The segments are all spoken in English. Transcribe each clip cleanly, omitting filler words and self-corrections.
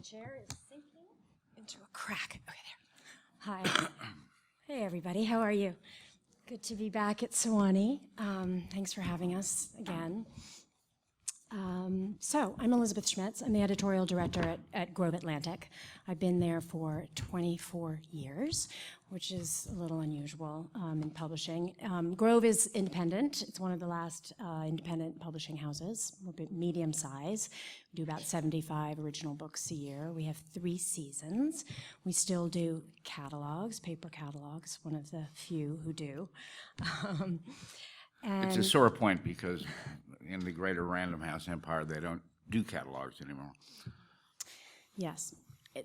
chair is sinking into a crack. Okay, there. Hi. Hey, everybody. How are you? Good to be back at Sewanee. Thanks for having us again. So I'm Elisabeth Schmitz. I'm the editorial director at Grove Atlantic. I've been there for 24 years, which is a little unusual in publishing. Grove is independent. It's one of the last independent publishing houses. We're a bit medium size. We do about 75 original books a year. We have 3 seasons. We still do catalogs, paper catalogs, one of the few who do. It's a sore point because in the greater Random House empire, they don't do catalogs anymore. Yes,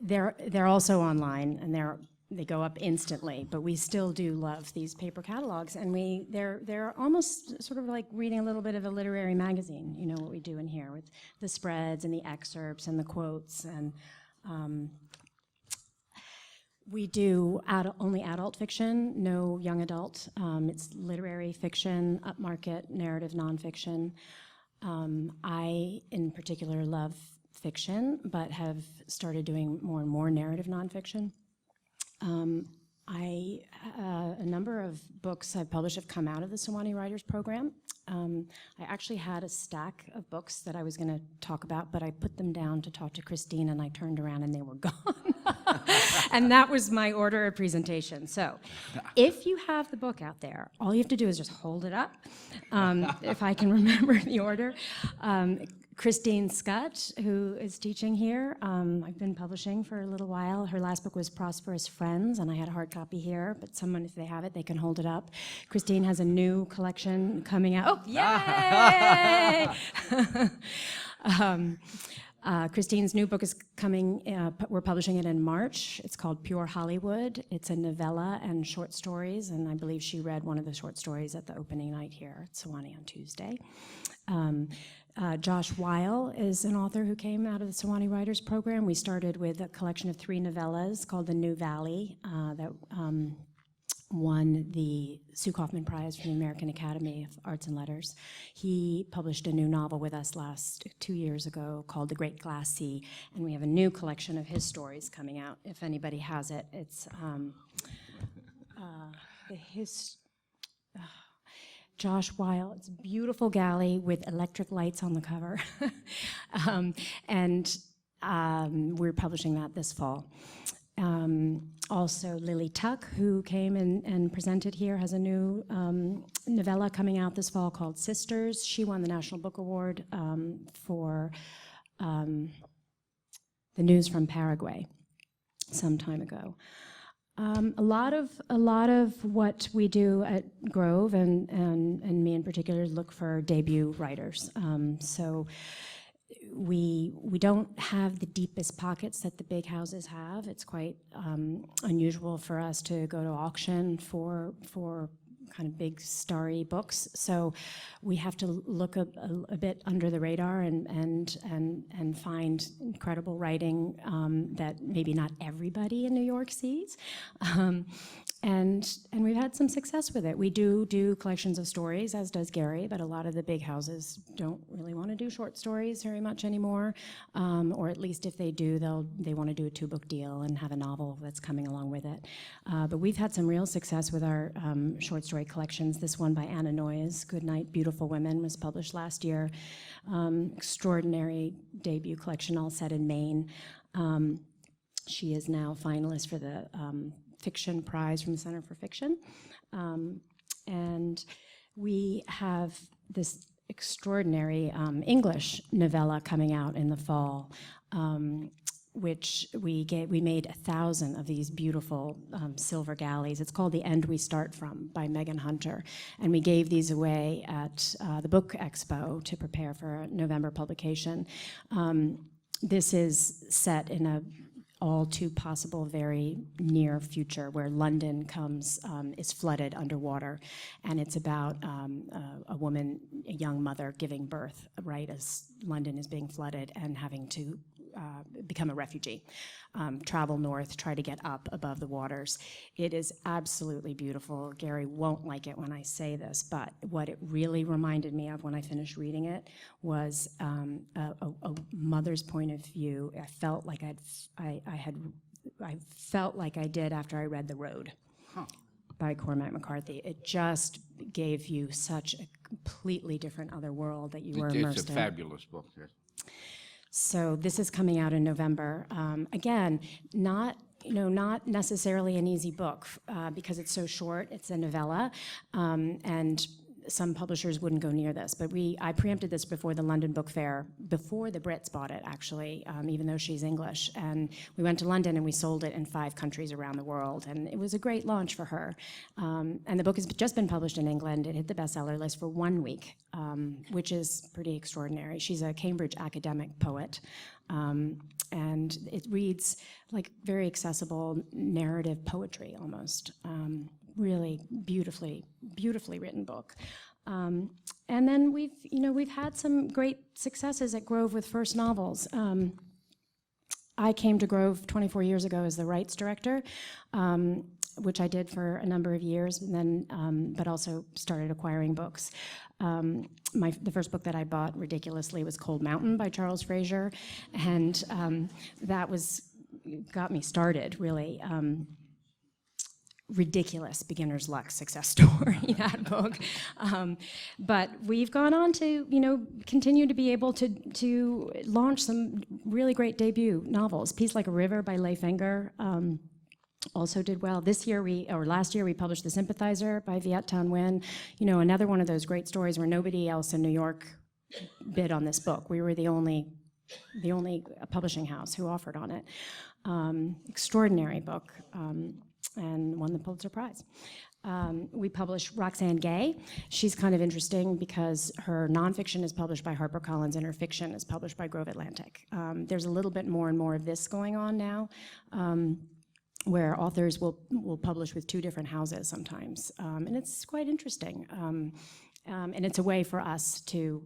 they're also online, and they go up instantly. But we still do love these paper catalogs, and they're almost sort of like reading a little bit of a literary magazine. You know what we do in here with the spreads and the excerpts and the quotes and. We do only adult fiction, no young adult. It's literary fiction, upmarket, narrative nonfiction. I, in particular, love fiction, but have started doing more and more narrative nonfiction. A number of books I've published have come out of the Sewanee Writers Program. I actually had a stack of books that I was going to talk about, but I put them down to talk to Christine, and I turned around and they were gone. And that was my order of presentation. So if you have the book out there, all you have to do is just hold it up, if I can remember the order. Christine Scott, who is teaching here, I've been publishing for a little while. Her last book was Prosperous Friends, and I had a hard copy here, but someone, if they have it, they can hold it up. Christine has a new collection coming out. Oh, yay! Christine's new book is coming, we're publishing it in March. It's called Pure Hollywood. It's a novella and short stories, and I believe she read one of the short stories at the opening night here at Sewanee on Tuesday. Josh Weil is an author who came out of the Sewanee Writers Program. We started with a collection of 3 novellas called The New Valley that won the Sue Kaufman Prize from the American Academy of Arts and Letters. He published a new novel with us 2 years ago called The Great Glass Sea, and we have a new collection of his stories coming out. If anybody has it, it's Josh Weil. It's a beautiful galley with electric lights on the cover. And we're publishing that this fall. Also, Lily Tuck, who came and presented here, has a new novella coming out this fall called Sisters. She won the National Book Award for The News from Paraguay some time ago. A lot of what we do at Grove, and me in particular, look for debut writers. So we don't have the deepest pockets that the big houses have. It's quite unusual for us to go to auction for kind of big starry books. So we have to look a bit under the radar and find incredible writing that maybe not everybody in New York sees. And we've had some success with it. We do collections of stories, as does Gary, but a lot of the big houses don't really want to do short stories very much anymore, or at least if they do, they want to do a 2-book deal and have a novel that's coming along with it. But we've had some real success with our short story collections. This one by Anna Noyes, Good Night, Beautiful Women, was published last year. Extraordinary debut collection, all set in Maine. She is now finalist for the Fiction Prize from the Center for Fiction. And we have this extraordinary English novella coming out in the fall, which we made 1,000 of these beautiful silver galleys. It's called The End We Start From by Megan Hunter. And we gave these away at the Book Expo to prepare for a November publication. This is set in a all too possible very near future where London is flooded underwater, and it's about a woman, a young mother, giving birth right as London is being flooded and having to become a refugee, travel north, try to get up above the waters. It is absolutely beautiful. Gary won't like it when I say this, but what it really reminded me of when I finished reading it was a mother's point of view. I felt like I felt like I did after I read The Road by Cormac McCarthy. It just gave you such a completely different other world that you were immersed in. It's a fabulous book. Yes. So this is coming out in November. Again, not necessarily an easy book because it's so short. It's a novella, and some publishers wouldn't go near this. But I preempted this before the London Book Fair, before the Brits bought it, actually, even though she's English. And we went to London and we sold it in 5 countries around the world. And it was a great launch for her. And the book has just been published in England. It hit the bestseller list for 1 week, which is pretty extraordinary. She's a Cambridge academic poet. And it reads like very accessible narrative poetry almost. Really beautifully written book. And then we've had some great successes at Grove with first novels. I came to Grove 24 years ago as the rights director, which I did for a number of years, and then but also started acquiring books. The first book that I bought, ridiculously, was Cold Mountain by Charles Fraser, and that got me started, really. Ridiculous beginner's luck success story, that book. But we've gone on to, continue to be able to launch some really great debut novels. Peace Like a River by Leif Enger also did well. Last year we published The Sympathizer by Viet Thanh Nguyen. Another one of those great stories where nobody else in New York bid on this book. We were the only publishing house who offered on it. Extraordinary book. And won the Pulitzer Prize. We published Roxane Gay. She's kind of interesting because her nonfiction is published by HarperCollins and her fiction is published by Grove Atlantic. There's a little bit more and more of this going on now, where authors will publish with 2 different houses sometimes. And it's quite interesting. And it's a way for us to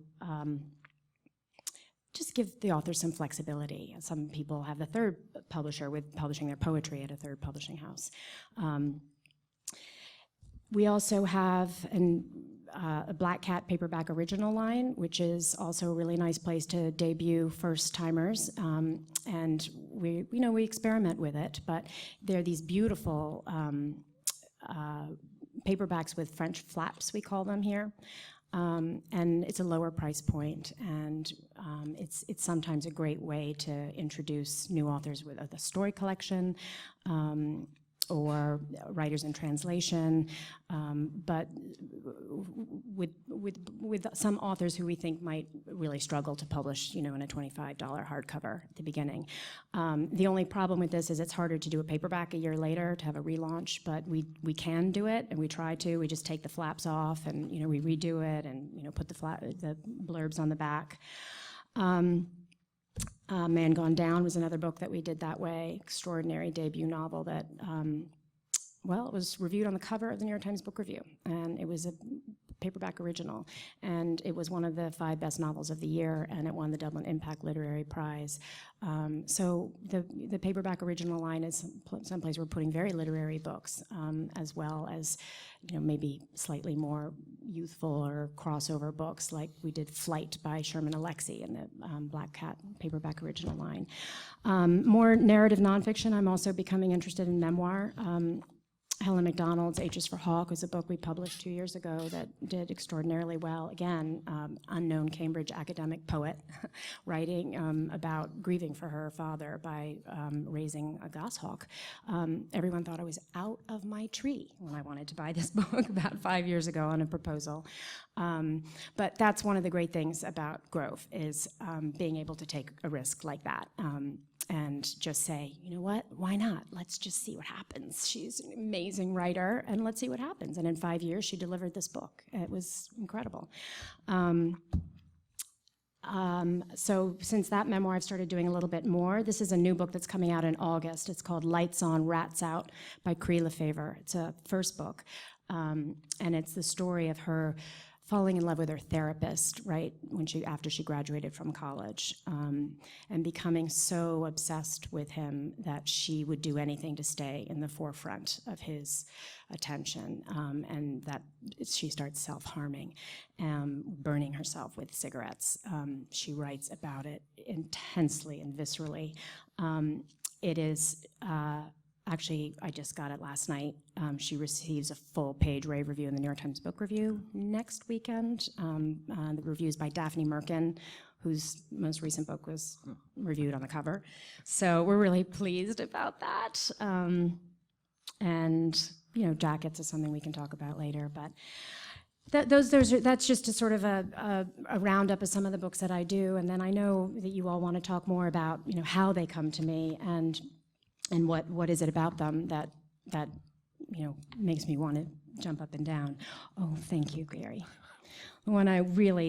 just give the author some flexibility. Some people have the 3rd publisher with publishing their poetry at a 3rd publishing house. We also have a Black Cat paperback original line, which is also a really nice place to debut first-timers. And we experiment with it, but there are these beautiful paperbacks with French flaps, we call them here. And it's a lower price point, and it's sometimes a great way to introduce new authors with a story collection or writers in translation, but with some authors who we think might really struggle to publish, in a $25 hardcover at the beginning. The only problem with this is it's harder to do a paperback a year later, to have a relaunch, but we can do it, and we try to. We just take the flaps off, and we redo it, and put the blurbs on the back. Man Gone Down was another book that we did that way. Extraordinary debut novel that, it was reviewed on the cover of the New York Times Book Review, and it was a paperback original, and it was one of the 5 best novels of the year, and it won the Dublin Impact Literary Prize. So the paperback original line is someplace we're putting very literary books, as well as maybe slightly more youthful or crossover books, like we did Flight by Sherman Alexie in the Black Cat paperback original line. More narrative nonfiction. I'm also becoming interested in memoir. Helen Macdonald's H is for Hawk was a book we published 2 years ago that did extraordinarily well. Again, unknown Cambridge academic poet writing about grieving for her father by raising a goshawk. Everyone thought I was out of my tree when I wanted to buy this book about 5 years ago on a proposal. But that's one of the great things about Grove is being able to take a risk like that. And just say, you know what, why not? Let's just see what happens. She's an amazing writer, and let's see what happens. And in 5 years, she delivered this book. It was incredible. So since that memoir, I've started doing a little bit more. This is a new book that's coming out in August. It's called Lights On, Rats Out by Cree Lefevre. It's a first book, and it's the story of her falling in love with her therapist right after she graduated from college, and becoming so obsessed with him that she would do anything to stay in the forefront of his attention, and that she starts self-harming, burning herself with cigarettes. She writes about it intensely and viscerally. It is actually, I just got it last night. She receives a full-page rave review in the New York Times Book Review next weekend. The review is by Daphne Merkin, whose most recent book was reviewed on the cover. So we're really pleased about that. And jackets is something we can talk about later, but that's just a sort of a roundup of some of the books that I do, and then I know that you all want to talk more about how they come to me and what is it about them that makes me want to jump up and down. Oh, thank you, Gary. When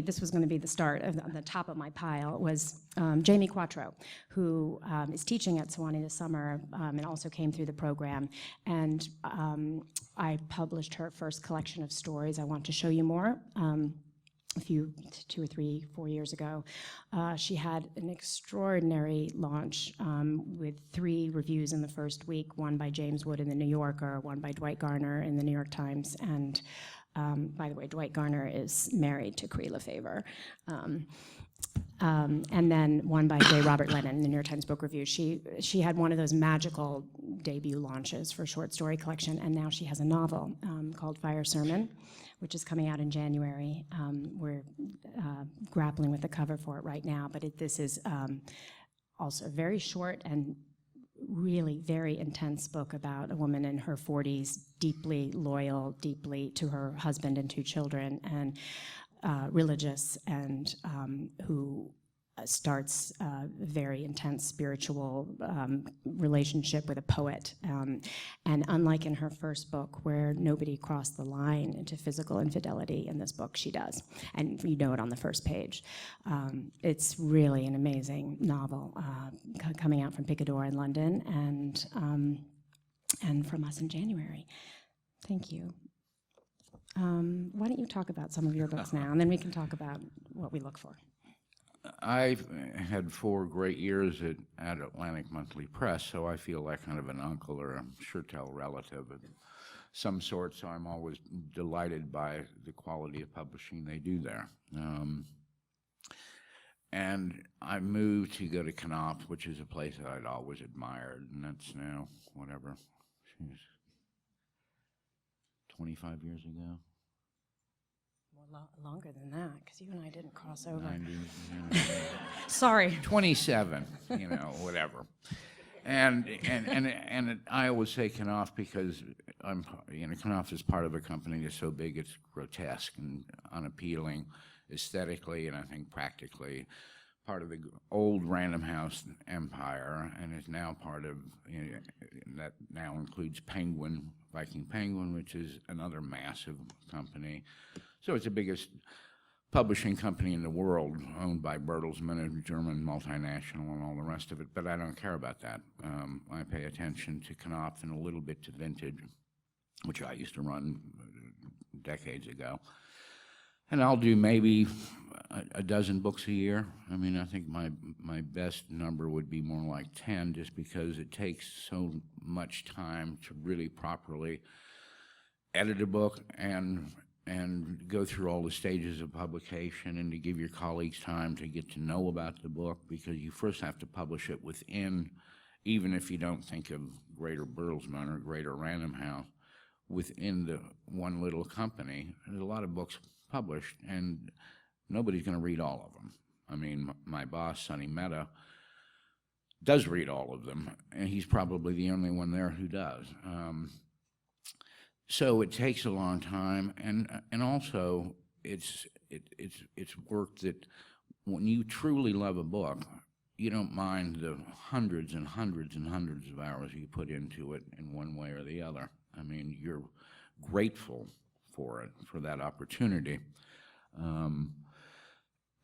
this was going to be the start of the top of my pile, was Jamie Quattro, who is teaching at Sewanee this summer and also came through the program. And I published her first collection of stories, I Want to Show You More, 2 or 3, 4 years ago. She had an extraordinary launch with 3 reviews in the first week, one by James Wood in the New Yorker, one by Dwight Garner in the New York Times, and by the way, Dwight Garner is married to Cree Lefevre. And then one by J. Robert Lennon in the New York Times Book Review. She had one of those magical debut launches for short story collection, and now she has a novel called Fire Sermon, which is coming out in January. We're grappling with the cover for it right now, but this is also very short and really very intense book about a woman in her 40s, deeply loyal, deeply to her husband and 2 children, and religious, and who starts a very intense spiritual relationship with a poet. And unlike in her first book, where nobody crossed the line into physical infidelity, in this book she does. And you know it on the first page. It's really an amazing novel coming out from Picador in London, and from us in January. Thank you. Why don't you talk about some of your books now, and then we can talk about what we look for. I've had 4 great years at Atlantic Monthly Press, so I feel like kind of an uncle or a sure-tell relative of some sort, so I'm always delighted by the quality of publishing they do there. And I moved to go to Knopf, which is a place that I'd always admired, and that's now, 25 years ago. Well, longer than that, because you and I didn't cross over. 90, Sorry. 27, whatever. And I always say Knopf because Knopf is part of a company that's so big it's grotesque and unappealing aesthetically, and I think practically part of the old Random House empire, and is now part of, that now includes Penguin, Viking Penguin, which is another massive company. So it's the biggest publishing company in the world, owned by Bertelsmann, a German multinational, and all the rest of it, but I don't care about that. I pay attention to Knopf and a little bit to Vintage, which I used to run decades ago. And I'll do maybe a dozen books a year. I mean, I think my best number would be more like 10, just because it takes so much time to really properly edit a book and go through all the stages of publication, and to give your colleagues time to get to know about the book, because you first have to publish it within, even if you don't think of Greater Bertelsmann or Greater Random House, within the one little company. There's a lot of books published, and nobody's going to read all of them. I mean, my boss, Sonny Mehta, does read all of them, and he's probably the only one there who does. So it takes a long time, and also it's work that when you truly love a book, you don't mind the hundreds and hundreds and hundreds of hours you put into it in one way or the other. I mean, you're grateful for it, for that opportunity.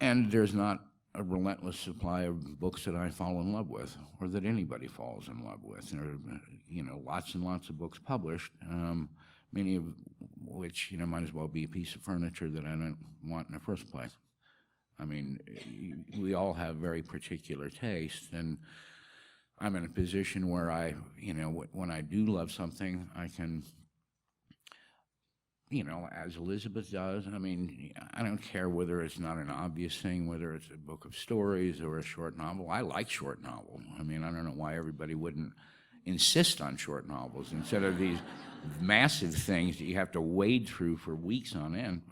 And there's not a relentless supply of books that I fall in love with, or that anybody falls in love with. There are, lots and lots of books published, many of which, might as well be a piece of furniture that I don't want in the first place. I mean, we all have very particular tastes, and I'm in a position where when I do love something, I can, as Elisabeth does, I mean, I don't care whether it's not an obvious thing, whether it's a book of stories or a short novel. I like short novels. I mean, I don't know why everybody wouldn't insist on short novels instead of these massive things that you have to wade through for weeks on end.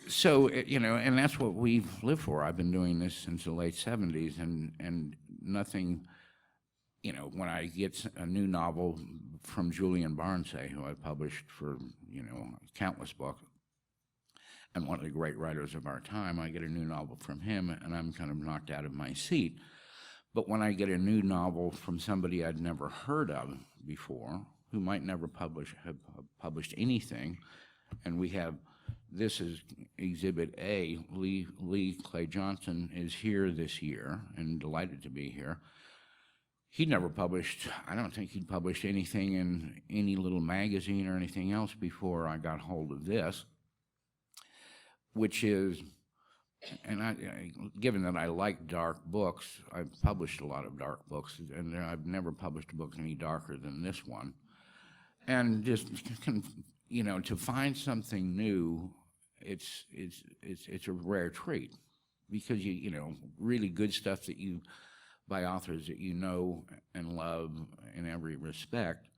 So, and that's what we've lived for. I've been doing this since the late 70s, and nothing, when I get a new novel from Julian Barnes, say, who I published for, countless books, and one of the great writers of our time, I get a new novel from him, and I'm kind of knocked out of my seat. But when I get a new novel from somebody I'd never heard of before, who might never have published anything, and this is Exhibit A. Lee Clay Johnson is here this year, and delighted to be here. He'd never published, I don't think he'd published anything in any little magazine or anything else before I got hold of this, which is, and given that I like dark books, I've published a lot of dark books, and I've never published a book any darker than this one. And just, to find something new, it's a rare treat, because really good stuff by authors that you know and love in every respect,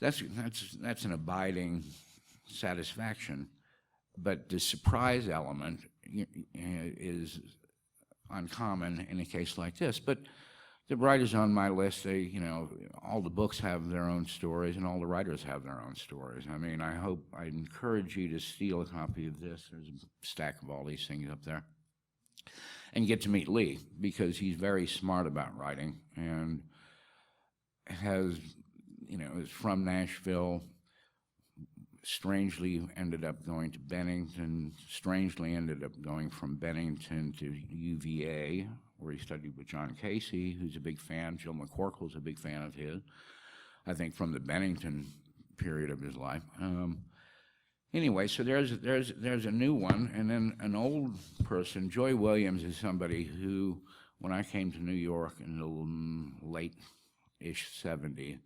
that's an abiding satisfaction. But the surprise element is uncommon in a case like this. But the writers on my list, all the books have their own stories, and all the writers have their own stories. I mean, I encourage you to steal a copy of this. There's a stack of all these things up there. And get to meet Lee, because he's very smart about writing, and is from Nashville, strangely ended up going to Bennington, strangely ended up going from Bennington to UVA, where he studied with John Casey, who's a big fan. Jill McCorkle's a big fan of his, I think from the Bennington period of his life. Anyway, so there's a new one, and then an old person. Joy Williams is somebody who, when I came to New York in the late-ish 70s,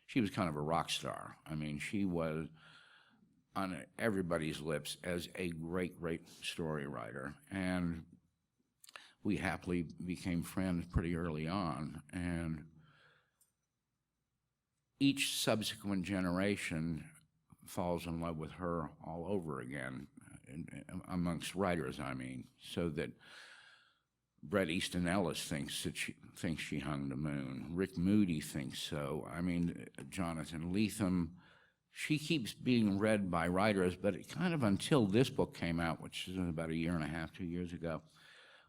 she was kind of a rock star. I mean, she was on everybody's lips as a great, great story writer, and we happily became friends pretty early on, and each subsequent generation falls in love with her all over again, amongst writers, I mean, so that Bret Easton Ellis thinks she hung the moon. Rick Moody thinks so. I mean, Jonathan Lethem. She keeps being read by writers, but it kind of until this book came out, which is about 1.5 years, 2 years ago,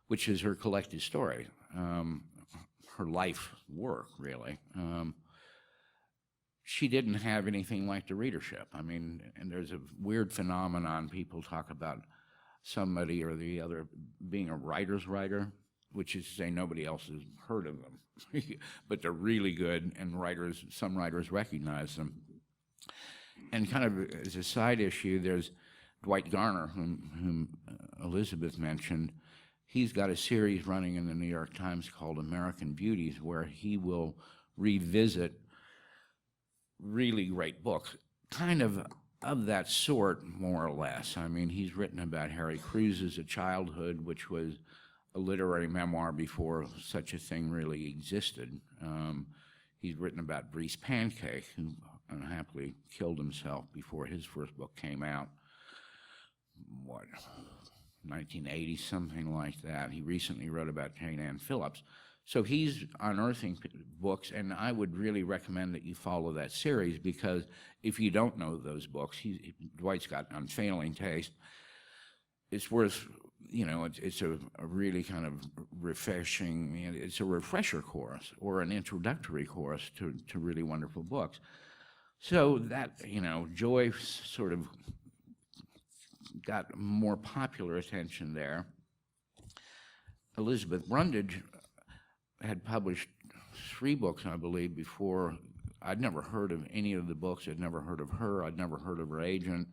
which is her collected story, her life work, really. She didn't have anything like the readership. I mean, and there's a weird phenomenon. People talk about somebody or the other being a writer's writer, which is to say nobody else has heard of them, but they're really good, and some writers recognize them. And kind of as a side issue, there's Dwight Garner, whom Elisabeth mentioned. He's got a series running in the New York Times called American Beauties, where he will revisit really great books, kind of that sort, more or less. I mean, he's written about Harry Cruz's A Childhood, which was a literary memoir before such a thing really existed. He's written about Brice Pancake, who unhappily killed himself before his first book came out. 1980, something like that. He recently wrote about Jane Ann Phillips. So he's unearthing books, and I would really recommend that you follow that series, because if you don't know those books, Dwight's got unfailing taste. It's worth, it's a really kind of refreshing, it's a refresher course or an introductory course to really wonderful books. So that, Joy sort of got more popular attention there. Elisabeth Brundage had published 3 books, I believe, before I'd never heard of any of the books. I'd never heard of her. I'd never heard of her agent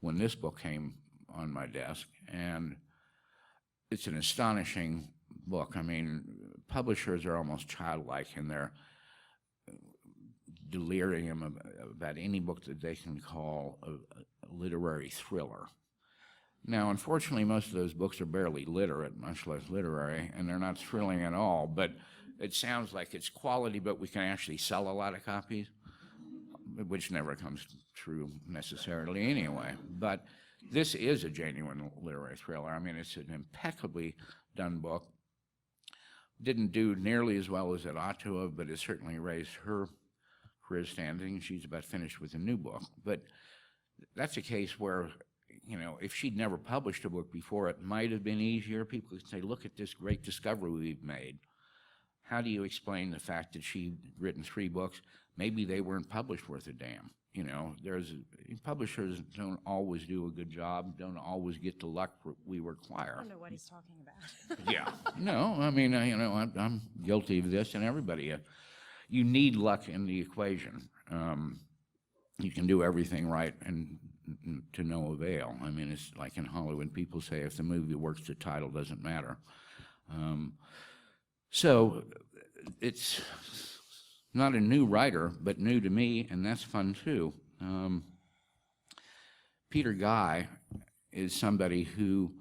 when this book came on my desk. And it's an astonishing book. I mean, publishers are almost childlike in their delirium about any book that they can call a literary thriller. Now, unfortunately, most of those books are barely literate, much less literary, and they're not thrilling at all, but it sounds like it's quality, but we can actually sell a lot of copies, which never comes true necessarily anyway. But this is a genuine literary thriller. I mean, it's an impeccably done book. Didn't do nearly as well as it ought to have, but it certainly raised her career standing. She's about finished with a new book. But that's a case where, you know, if she'd never published a book before, it might have been easier. People could say, look at this great discovery we've made. How do you explain the fact that she'd written 3 books? Maybe they weren't published worth a damn. You know, publishers don't always do a good job, don't always get the luck we require. I don't know what he's talking about. Yeah. No, I mean, you know, I'm guilty of this, and everybody. You need luck in the equation. You can do everything right and to no avail. I mean, it's like in Hollywood, people say if the movie works, the title doesn't matter. So it's not a new writer, but new to me, and that's fun too. Peter Guy is somebody who,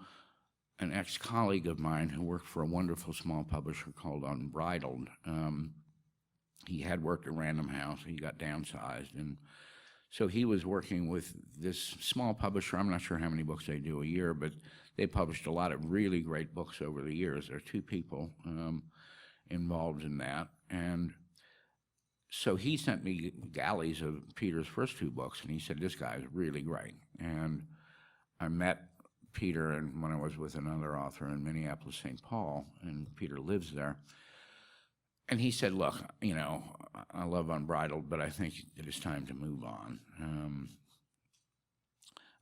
an ex-colleague of mine who worked for a wonderful small publisher called Untitled. He had worked at Random House. He got downsized, and so he was working with this small publisher. I'm not sure how many books they do a year, but they published a lot of really great books over the years. There are 2 people involved in that, and so he sent me galleys of Peter's first 2 books, and he said, this guy is really great. And I met Peter when I was with another author in Minneapolis, St. Paul, and Peter lives there. And he said, look, you know, I love Unbridled, but I think it is time to move on.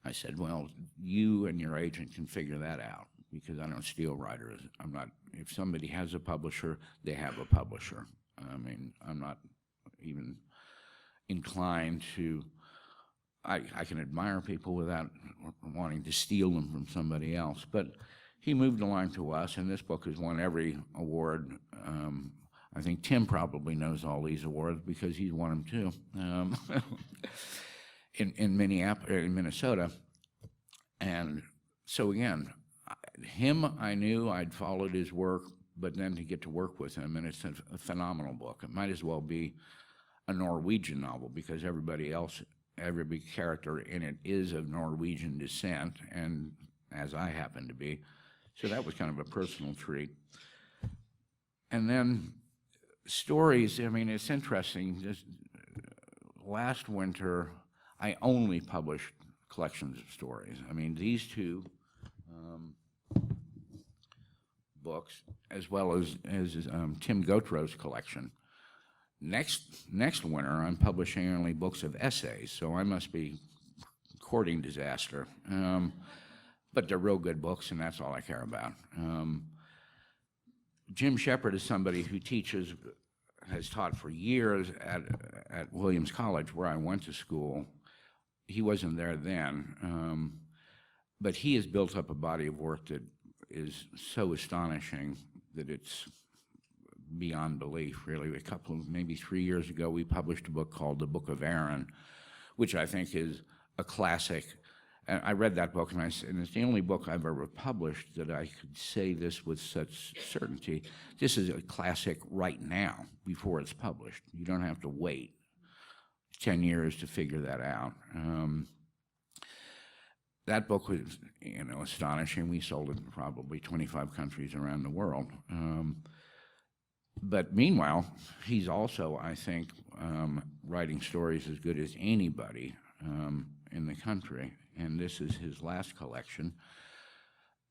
I said, well, you and your agent can figure that out, because I don't steal writers. I'm not, if somebody has a publisher, they have a publisher. I mean, I'm not even inclined to, I can admire people without wanting to steal them from somebody else. But he moved along to us, and this book has won every award. I think Tim probably knows all these awards because he's won them too, in Minneapolis, in Minnesota. And so again, him I knew, I'd followed his work, but then to get to work with him, and it's a phenomenal book. It might as well be a Norwegian novel, because every character in it is of Norwegian descent, and as I happen to be. So that was kind of a personal treat. And then stories, I mean, it's interesting. Just last winter, I only published collections of stories. I mean, these 2 books, as well as Tim Gautraux's collection. Next winter, I'm publishing only books of essays, so I must be courting disaster. But they're real good books, and that's all I care about. Jim Sheppard is somebody who has taught for years at Williams College, where I went to school. He wasn't there then, but he has built up a body of work that is so astonishing that it's beyond belief, really. Maybe 3 years ago, we published a book called The Book of Aron, which I think is a classic. And I read that book, and it's the only book I've ever published that I could say this with such certainty. This is a classic right now, before it's published. You don't have to wait 10 years to figure that out. That book was, you know, astonishing. We sold it in probably 25 countries around the world. But meanwhile, he's also, I think, writing stories as good as anybody in the country. And this is his last collection.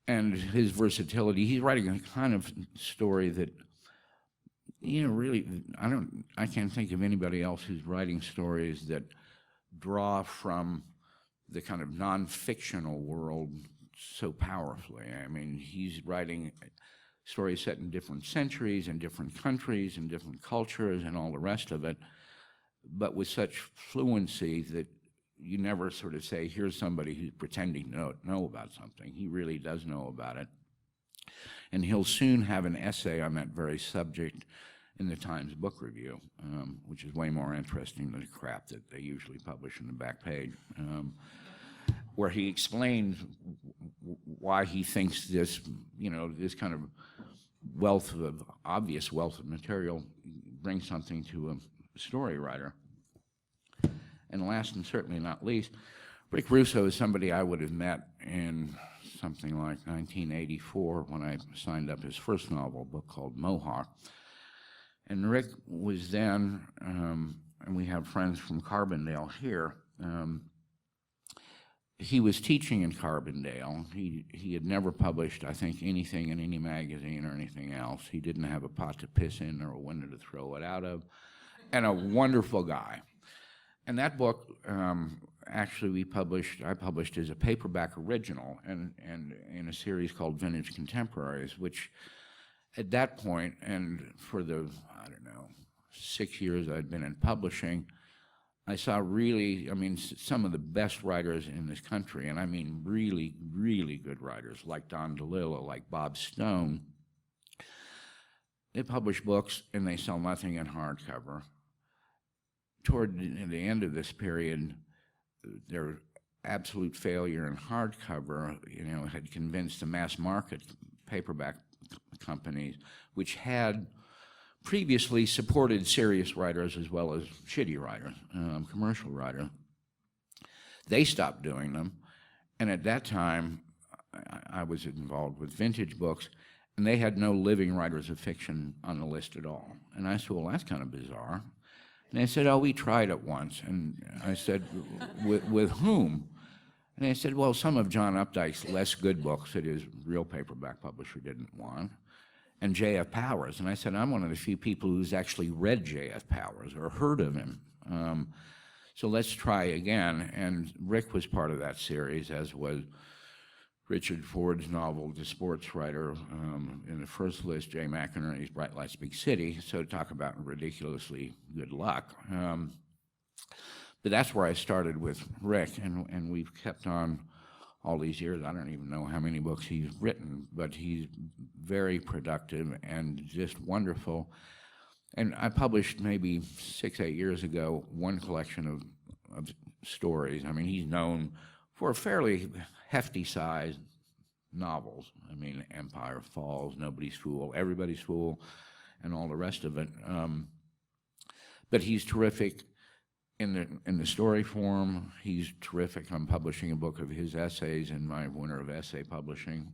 And his versatility, he's writing a kind of story that, you know, really, I can't think of anybody else who's writing stories that draw from the kind of non-fictional world so powerfully. I mean, he's writing stories set in different centuries and different countries and different cultures and all the rest of it. but with such fluency that you never sort of say, here's somebody who's pretending to know about something. He really does know about it. And he'll soon have an essay on that very subject in the Times Book Review, which is way more interesting than the crap that they usually publish in the back page, where he explains why he thinks this, this kind of obvious wealth of material brings something to a story writer. And last and certainly not least, Rick Russo is somebody I would have met in something like 1984 when I signed up his first novel, a book called Mohawk. And Rick was then, and we have friends from Carbondale here, he was teaching in Carbondale. He had never published, I think, anything in any magazine or anything else. He didn't have a pot to piss in or a window to throw it out of, and a wonderful guy. And that book, actually, I published as a paperback original and in a series called Vintage Contemporaries, which at that point, and for the, 6 years I'd been in publishing, I saw really, some of the best writers in this country, and I mean really, really good writers, like Don DeLillo, like Bob Stone. They publish books and they sell nothing in hardcover. Toward the end of this period, their absolute failure in hardcover, had convinced the mass market paperback companies, which had previously supported serious writers as well as shitty writers, commercial writers. They stopped doing them, and at that time, I was involved with vintage books, and they had no living writers of fiction on the list at all. And I said, well, that's kind of bizarre. And they said, oh, we tried it once. And I said, with whom? And they said, well, some of John Updike's less good books that his real paperback publisher didn't want, and J.F. Powers. And I said, I'm one of the few people who's actually read J.F. Powers or heard of him. So let's try again. And Rick was part of that series, as was Richard Ford's novel, The Sports Writer, in the first list, Jay McInerney's Bright Lights, Big City. So talk about ridiculously good luck. But that's where I started with Rick, and we've kept on all these years. I don't even know how many books he's written, but he's very productive and just wonderful. And I published maybe 6, 8 years ago one collection of stories. He's known for fairly hefty-sized novels. Empire Falls, Nobody's Fool, Everybody's Fool, and all the rest of it. But he's terrific in the story form. He's terrific. I'm publishing a book of his essays in my winner of essay publishing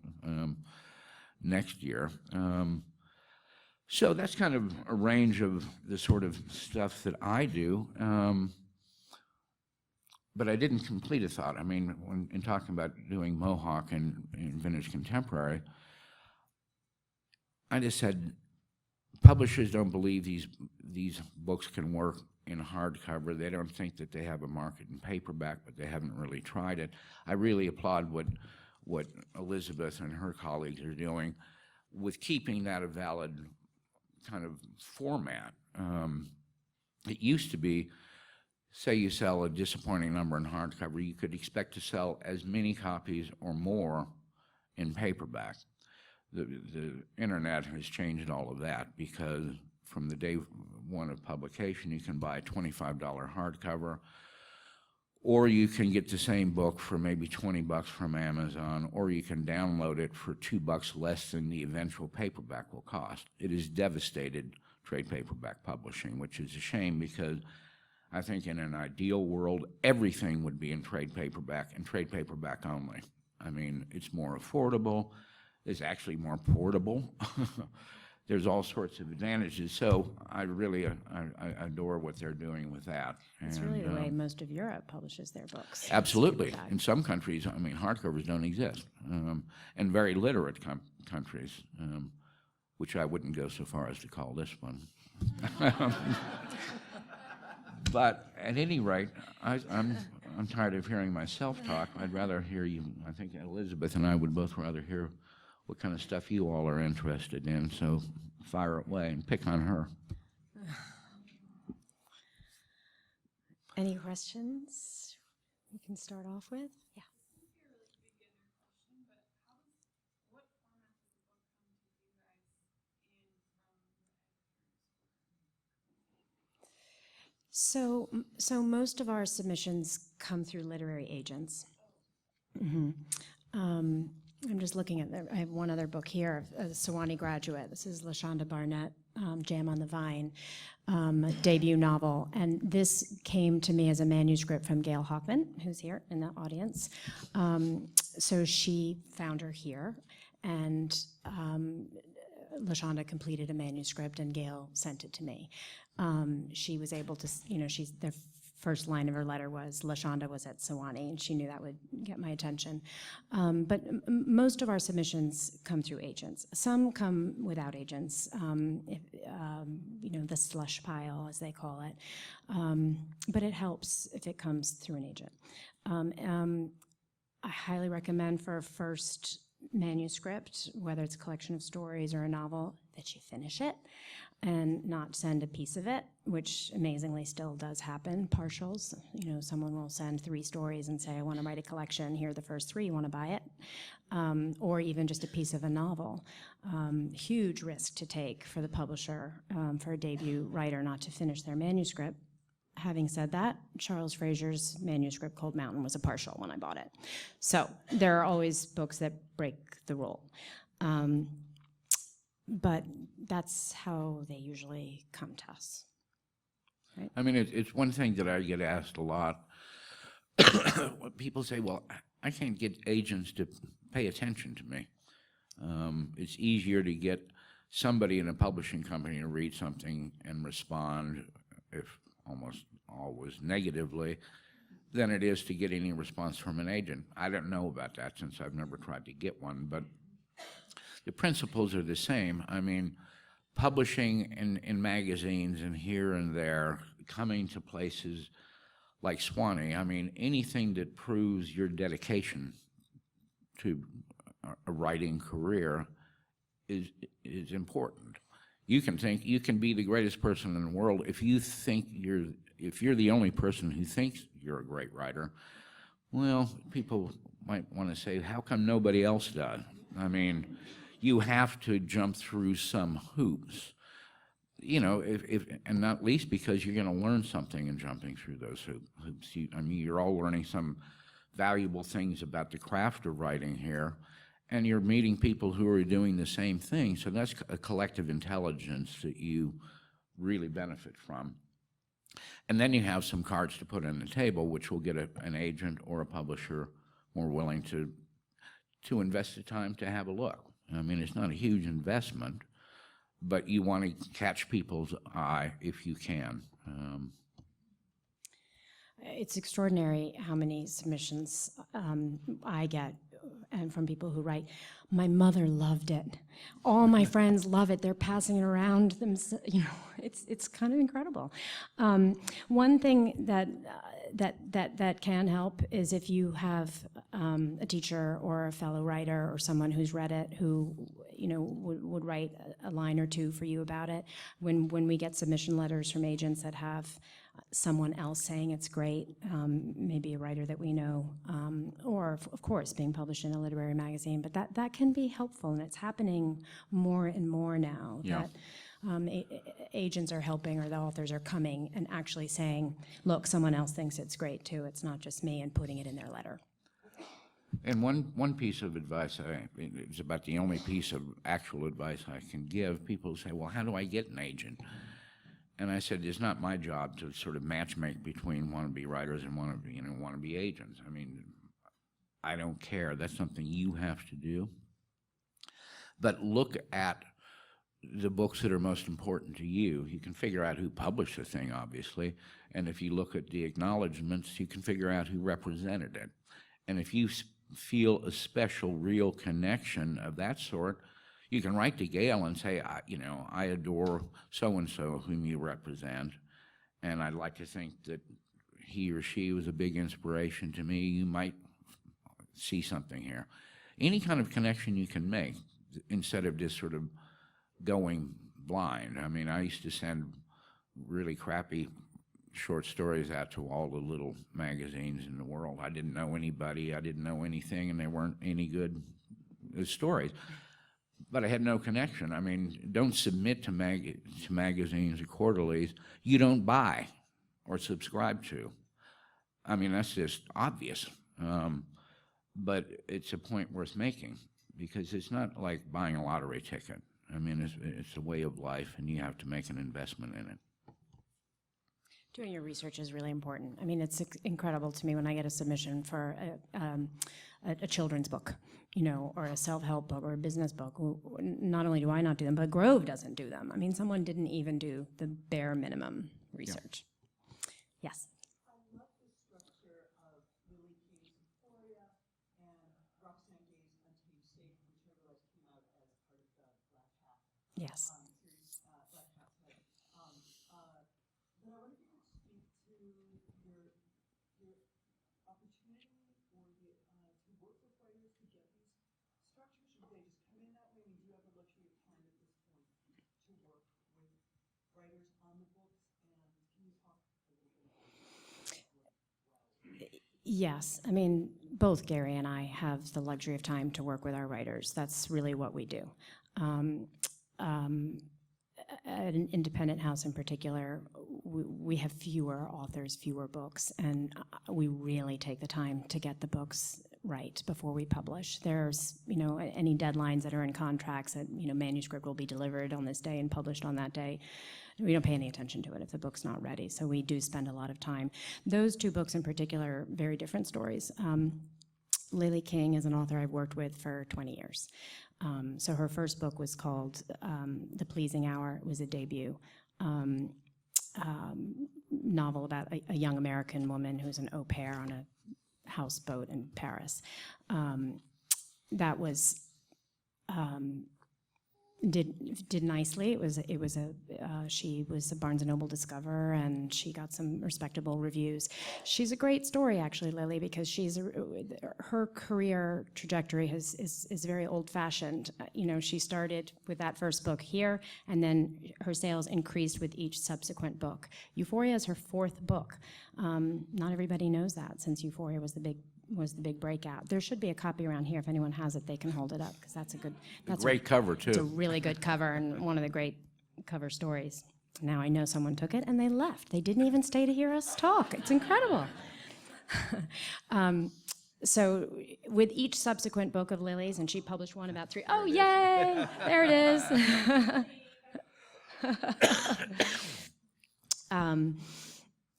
next year. So that's kind of a range of the sort of stuff that I do. But I didn't complete a thought. When in talking about doing Mohawk and Vintage Contemporary, I just said, publishers don't believe these books can work in hardcover. They don't think that they have a market in paperback, but they haven't really tried it. I really applaud what Elisabeth and her colleagues are doing with keeping that a valid kind of format. It used to be, say you sell a disappointing number in hardcover, you could expect to sell as many copies or more in paperback. The internet has changed all of that, because from the day one of publication, you can buy a $25 hardcover, or you can get the same book for maybe $20 from Amazon, or you can download it for $2 less than the eventual paperback will cost. It has devastated trade paperback publishing, which is a shame, because I think in an ideal world, everything would be in trade paperback and trade paperback only. It's more affordable. It's actually more portable. There's all sorts of advantages. So I really I adore what they're doing with that. It's really the way most of Europe publishes their books. Absolutely. In some countries, hardcovers don't exist. And very literate countries, which I wouldn't go so far as to call this one. But at any rate, I'm tired of hearing myself talk. I'd rather hear you. I think Elisabeth and I would both rather hear what kind of stuff you all are interested in. So fire away and pick on her. Any questions we can start off with? Yeah. So most of our submissions come through literary agents. I'm just looking at I have one other book here, a Sewanee graduate. This is LaShonda Barnett, Jam on the Vine, a debut novel. And this came to me as a manuscript from Gail Hoffman, who's here in the audience. So she found her here, and LaShonda completed a manuscript, and Gail sent it to me. She was able to, the first line of her letter was, LaShonda was at Sewanee, and she knew that would get my attention. But most of our submissions come through agents. Some come without agents, the slush pile, as they call it. But it helps if it comes through an agent. I highly recommend for a first manuscript, whether it's a collection of stories or a novel, that you finish it and not send a piece of it, which amazingly still does happen, partials. Someone will send 3 stories and say, I want to write a collection, here are the first 3, you want to buy it? Or even just a piece of a novel. Huge risk to take for the publisher, for a debut writer not to finish their manuscript. Having said that, Charles Fraser's manuscript, Cold Mountain, was a partial when I bought it. So there are always books that break the rule. But that's how they usually come to us. Right? I mean, it's one thing that I get asked a lot. People say, well, I can't get agents to pay attention to me. It's easier to get somebody in a publishing company to read something and respond, if almost always negatively, than it is to get any response from an agent. I don't know about that since I've never tried to get one, but the principles are the same. I mean, publishing in magazines and here and there, coming to places like Sewanee, I mean, anything that proves your dedication to a writing career is important. You can be the greatest person in the world if you're the only person who thinks you're a great writer. Well, people might want to say, how come nobody else does? I mean, you have to jump through some hoops, and not least because you're going to learn something in jumping through those hoops. You're all learning some valuable things about the craft of writing here, and you're meeting people who are doing the same thing. So that's a collective intelligence that you really benefit from. And then you have some cards to put on the table, which will get an agent or a publisher more willing to invest the time to have a look. I mean, it's not a huge investment, but you want to catch people's eye if you can. It's extraordinary how many submissions I get, and from people who write, my mother loved it. All my friends love it. They're passing it around them. It's kind of incredible. One thing that can help is if you have a teacher or a fellow writer or someone who's read it who would write a line or 2 for you about it. When we get submission letters from agents that have someone else saying it's great, maybe a writer that we know, or of course being published in a literary magazine, but that can be helpful, and it's happening more and more now. Yeah. That agents are helping, or the authors are coming and actually saying, look, someone else thinks it's great too, it's not just me, and putting it in their letter. And one piece of advice, it's about the only piece of actual advice I can give. People say, well, how do I get an agent? And I said, it's not my job to sort of matchmake between wannabe writers and wannabe agents. I mean, I don't care. That's something you have to do. But look at the books that are most important to you. You can figure out who published the thing, obviously. And if you look at the acknowledgments, you can figure out who represented it. And if you feel a special, real connection of that sort, you can write to Gail and say, I adore so-and-so whom you represent, and I'd like to think that he or she was a big inspiration to me. You might see something here. Any kind of connection you can make instead of just sort of going blind. I mean, I used to send really crappy short stories out to all the little magazines in the world. I didn't know anybody, I didn't know anything, and they weren't any good stories. But I had no connection. I mean, don't submit to magazines or quarterlies you don't buy or subscribe to. I mean, that's just obvious. But it's a point worth making, because it's not like buying a lottery ticket. I mean, it's a way of life, and you have to make an investment in it. Doing your research is really important. I mean, it's incredible to me when I get a submission for a children's book, you know, or a self-help book or a business book. Not only do I not do them, but Grove doesn't do them. I mean, someone didn't even do the bare minimum research. Yeah. Yes. I love the structure of Lily King's Euphoria and Roxane Gay's Untitled Chapter, which I realized came out as part of the Black Hat Yes. series, Black Hat type. But I wonder if you could speak to your opportunity or to work with writers to get these structures. Should they just come in that way? I mean, do you have the luxury of time at this point to work with writers on the books? And can you talk a little bit about that? Yes, I mean, both Gary and I have the luxury of time to work with our writers. That's really what we do. At an independent house in particular, we have fewer authors, fewer books, and we really take the time to get the books right before we publish. There's, you know, any deadlines that are in contracts that, you know, manuscript will be delivered on this day and published on that day. We don't pay any attention to it if the book's not ready, so we do spend a lot of time. Those two books in particular are very different stories. Lily King is an author I've worked with for 20 years. So her first book was called The Pleasing Hour. It was a debut novel about a young American woman who's an au pair on a houseboat in Paris. That was did nicely. She was a Barnes & Noble Discover, and she got some respectable reviews. She's a great story, actually, Lily, because her career trajectory is very old-fashioned. You know, she started with that first book here, and then her sales increased with each subsequent book. Euphoria is her fourth book. Not everybody knows that, since Euphoria was the big breakout. There should be a copy around here. If anyone has it, they can hold it up, because that's a Great cover, too. It's a really good cover and one of the great cover stories. Now I know someone took it and they left. They didn't even stay to hear us talk. It's incredible. So with each subsequent book of Lily's, and she published one about 3. Oh, yay! There it is.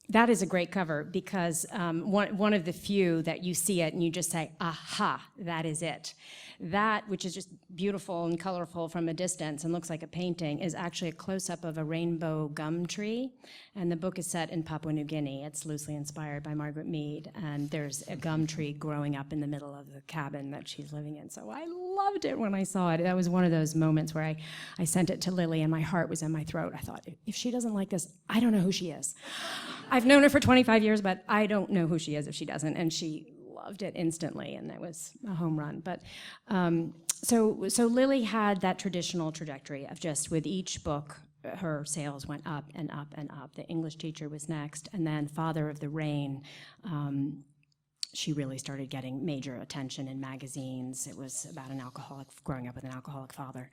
That is a great cover, because one of the few that you see it and you just say, aha, that is it. That, which is just beautiful and colorful from a distance and looks like a painting, is actually a close-up of a rainbow gum tree. And the book is set in Papua New Guinea. It's loosely inspired by Margaret Mead. And there's a gum tree growing up in the middle of the cabin that she's living in. So I loved it when I saw it. That was one of those moments where I sent it to Lily and my heart was in my throat. I thought, if she doesn't like this, I don't know who she is. I've known her for 25 years, but I don't know who she is if she doesn't. And she loved it instantly, and that was a home run. But so Lily had that traditional trajectory of just with each book, her sales went up and up and up. The English Teacher was next, and then Father of the Rain. She really started getting major attention in magazines. It was about an alcoholic, growing up with an alcoholic father.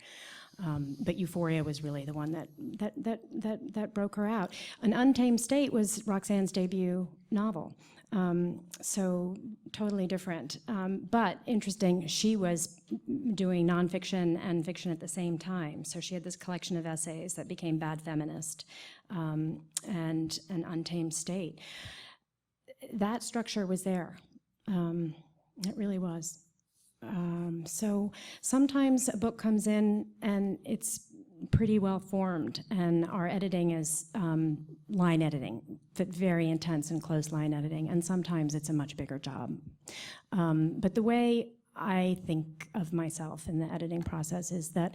But Euphoria was really the one that broke her out. An Untamed State was Roxane's debut novel. So totally different. But interesting, she was doing nonfiction and fiction at the same time. So she had this collection of essays that became Bad Feminist and An Untamed State. That structure was there. It really was. So sometimes a book comes in and it's pretty well formed, and our editing is line editing, but very intense and close line editing, and sometimes it's a much bigger job. But the way I think of myself in the editing process is that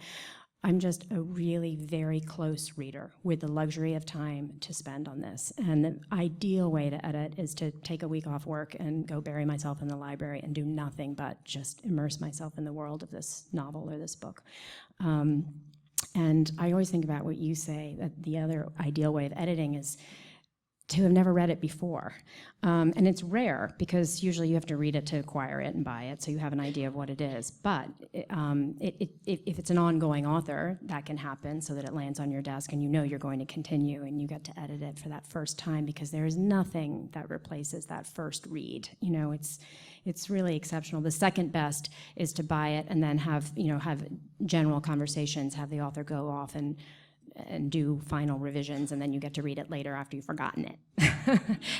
I'm just a really very close reader with the luxury of time to spend on this. And the ideal way to edit is to take a week off work and go bury myself in the library and do nothing but just immerse myself in the world of this novel or this book. And I always think about what you say, that the other ideal way of editing is to have never read it before. And it's rare because usually you have to read it to acquire it and buy it, so you have an idea of what it is. But if it's an ongoing author, that can happen so that it lands on your desk and you know you're going to continue and you get to edit it for that first time, because there is nothing that replaces that first read. You know, it's really exceptional. The second best is to buy it and then have general conversations, have the author go off and do final revisions, and then you get to read it later after you've forgotten it.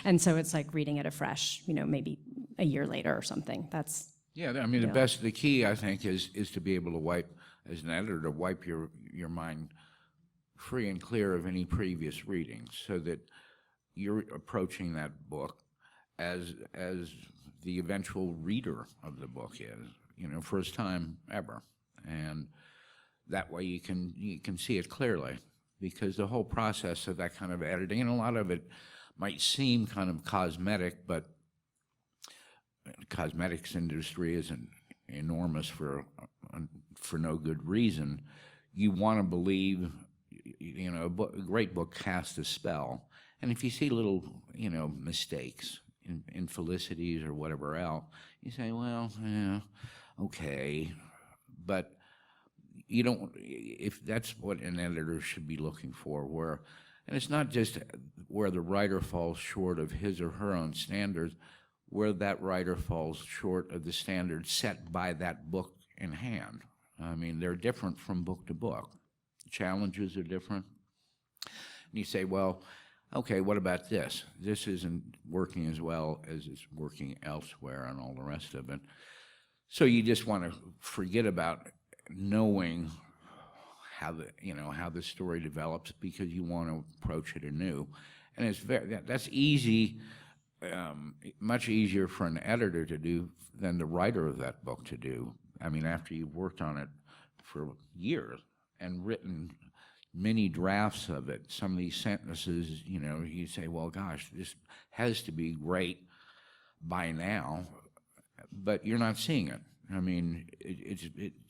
And so it's like reading it afresh, maybe a year later or something. That's I mean, the key, I think, is to be able to wipe, as an editor, to wipe your mind free and clear of any previous readings, so that you're approaching that book as the eventual reader of the book is, first time ever. And that way you can see it clearly, because the whole process of that kind of editing, and a lot of it might seem kind of cosmetic, but the cosmetics industry isn't enormous for no good reason. You want to believe, a great book casts a spell, and if you see little, mistakes, infelicities or whatever else, you say, well, yeah, okay, but you don't, if that's what an editor should be looking for, and it's not just where the writer falls short of his or her own standards, where that writer falls short of the standards set by that book in hand. I mean, they're different from book to book. Challenges are different. And you say, well, okay, what about this? This isn't working as well as it's working elsewhere and all the rest of it. So you just want to forget about knowing how the story develops, because you want to approach it anew, and that's easy, much easier for an editor to do than the writer of that book to do. I mean, after you've worked on it for years and written many drafts of it, some of these sentences, you say, well, gosh, this has to be great by now, but you're not seeing it. I mean, it's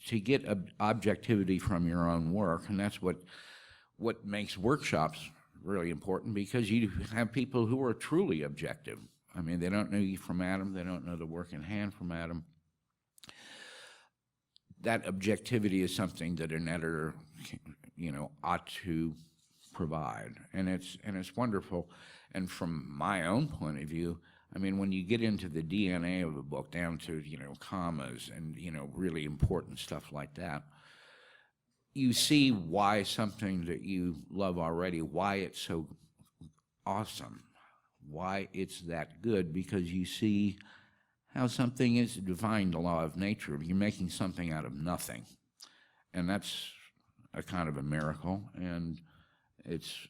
to get objectivity from your own work, and that's what makes workshops really important, because you have people who are truly objective. I mean, they don't know you from Adam, they don't know the work in hand from Adam. That objectivity is something that an editor, ought to provide, and it's wonderful. And from my own point of view, I mean, when you get into the DNA of a book, down to, commas and, really important stuff like that, you see why something that you love already, why it's so awesome, why it's that good, because you see how something is defying the law of nature. You're making something out of nothing. And that's a kind of a miracle, and it's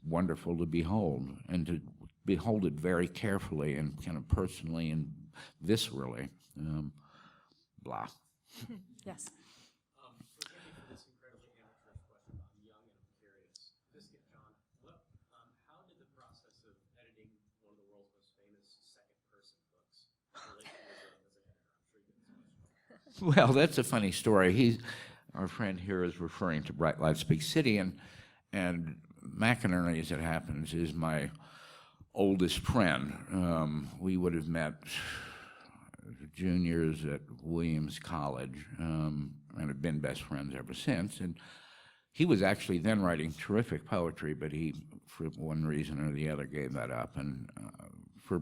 wonderful to behold, and to behold it very carefully and kind of personally and viscerally. Blah. yes. Forgive me for this incredibly amateurish question. I'm young and I'm curious. Fisketjon, how did the process of editing one of the world's most famous second-person books relate to you as an editor? I'm sure you get this question. Well, that's a funny story. Our friend here is referring to Bright Lights, Big City, and McInerney, as it happens, is my oldest friend. We would have met juniors at Williams College, and have been best friends ever since. And he was actually then writing terrific poetry, but he, for one reason or the other, gave that up. And for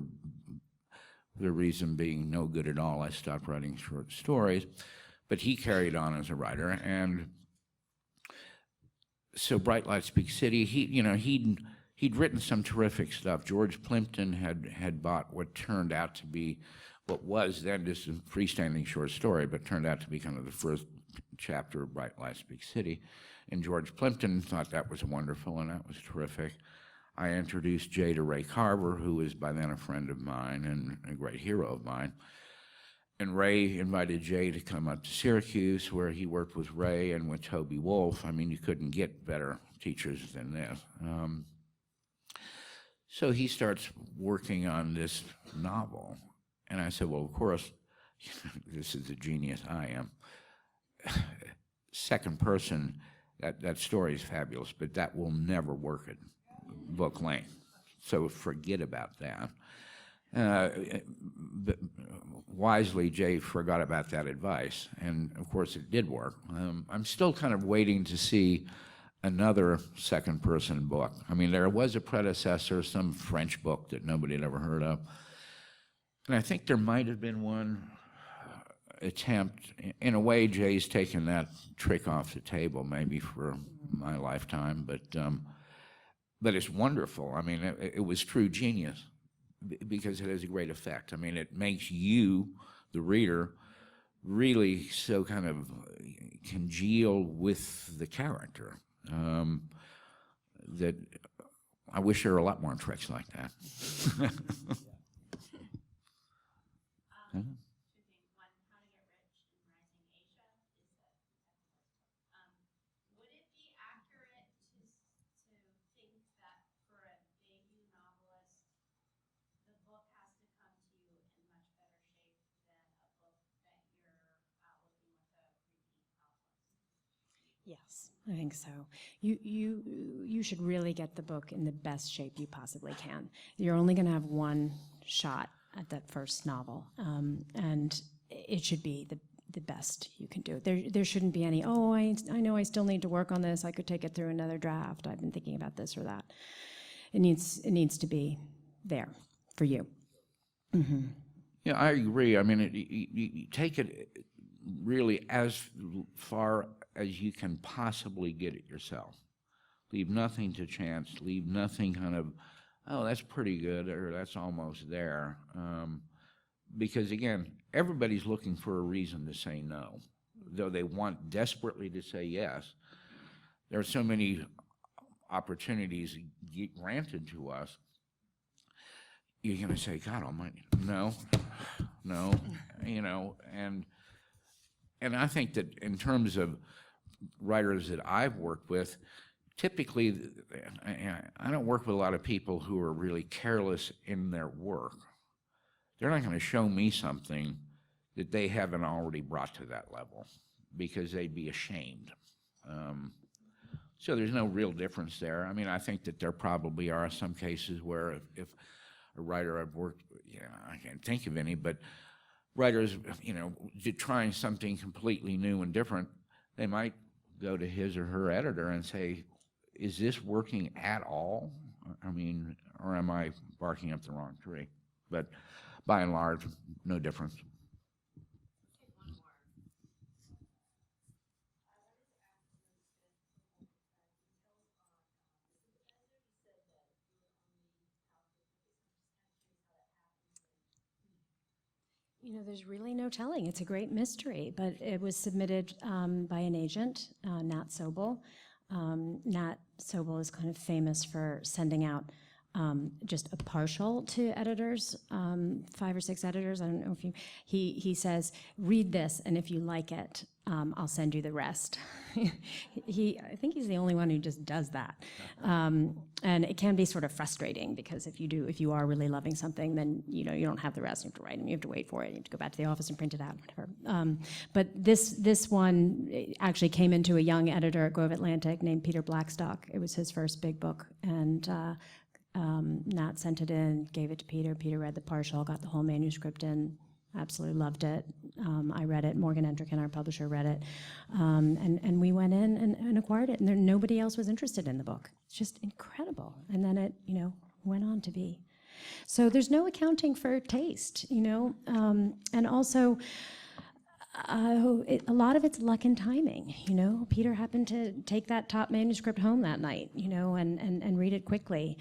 the reason being no good at all, I stopped writing short stories. But he carried on as a writer, and so Bright Lights, Big City, he'd written some terrific stuff. George Plimpton had bought what turned out to be, what was then just a freestanding short story, but turned out to be kind of the first chapter of Bright Lights, Big City. And George Plimpton thought that was wonderful, and that was terrific. I introduced Jay to Ray Carver, who was by then a friend of mine and a great hero of mine. And Ray invited Jay to come up to Syracuse, where he worked with Ray and with Toby Wolfe. I mean, you couldn't get better teachers than this. So he starts working on this novel. And I said, well, of course, this is the genius I am. Second person, that story is fabulous, but that will never work at book length. so forget about that. But wisely, Jay forgot about that advice, and of course it did work. I'm still kind of waiting to see another second-person book. I mean, there was a predecessor, some French book that nobody had ever heard of, and I think there might have been one attempt. In a way, Jay's taken that trick off the table, maybe for my lifetime, but it's wonderful. I mean, it was true genius because it has a great effect. I mean, it makes you, the reader, really so kind of congeal with the character that I wish there were a lot more tricks like that. Would it be accurate to think that for a debut novelist, the book has to come to you in much better shape than a book that you're looking with a repeat outlook? Yes, I think so. You should really get the book in the best shape you possibly can. You're only going to have one shot at that first novel, and it should be the best you can do. There shouldn't be any, I know I still need to work on this. I could take it through another draft. I've been thinking about this or that. It needs to be there for you. Mm-hmm. Yeah, I agree. I mean, you take it really as far as you can possibly get it yourself. Leave nothing to chance. Leave nothing kind of, oh, that's pretty good, or that's almost there. Because again, everybody's looking for a reason to say no. Though they want desperately to say yes, there are so many opportunities granted to us. You're going to say, God almighty, no, you know, and I think that in terms of writers that I've worked with, typically, I don't work with a lot of people who are really careless in their work. They're not going to show me something that they haven't already brought to that level because they'd be ashamed. So there's no real difference there. I mean, I think that there probably are some cases where if a writer I've worked, I can't think of any, but writers, trying something completely new and different, they might go to his or her editor and say, is this working at all? I mean, or am I barking up the wrong tree? But by and large, no difference. There's really no telling. It's a great mystery, but it was submitted by an agent, Nat Sobel. Nat Sobel is kind of famous for sending out just a partial to editors, 5 or 6 editors. I don't know if he says, read this, and if you like it, I'll send you the rest. I think he's the only one who just does that. And it can be sort of frustrating because if you are really loving something, then you don't have the rest. You have to write them. You have to wait for it. You have to go back to the office and print it out, whatever. But this one actually came into a young editor at Grove Atlantic named Peter Blackstock. It was his first big book, and Nat sent it in, gave it to Peter. Peter read the partial, got the whole manuscript in, absolutely loved it. I read it. Morgan Entrican, our publisher, read it. And we went in and acquired it, and nobody else was interested in the book. It's just incredible. And then it, went on to be. So there's no accounting for taste, and also a lot of it's luck and timing. Peter happened to take that top manuscript home that night, and read it quickly.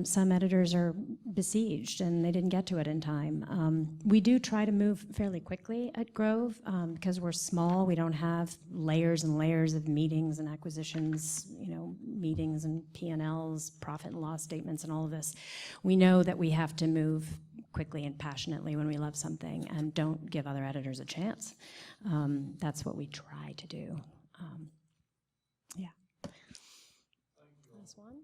Some editors are besieged and they didn't get to it in time. We do try to move fairly quickly at Grove because we're small. We don't have layers and layers of meetings and acquisitions, meetings and P&Ls, profit and loss statements, and all of this. We know that we have to move quickly and passionately when we love something and don't give other editors a chance. That's what we try to do. Yeah. Last one?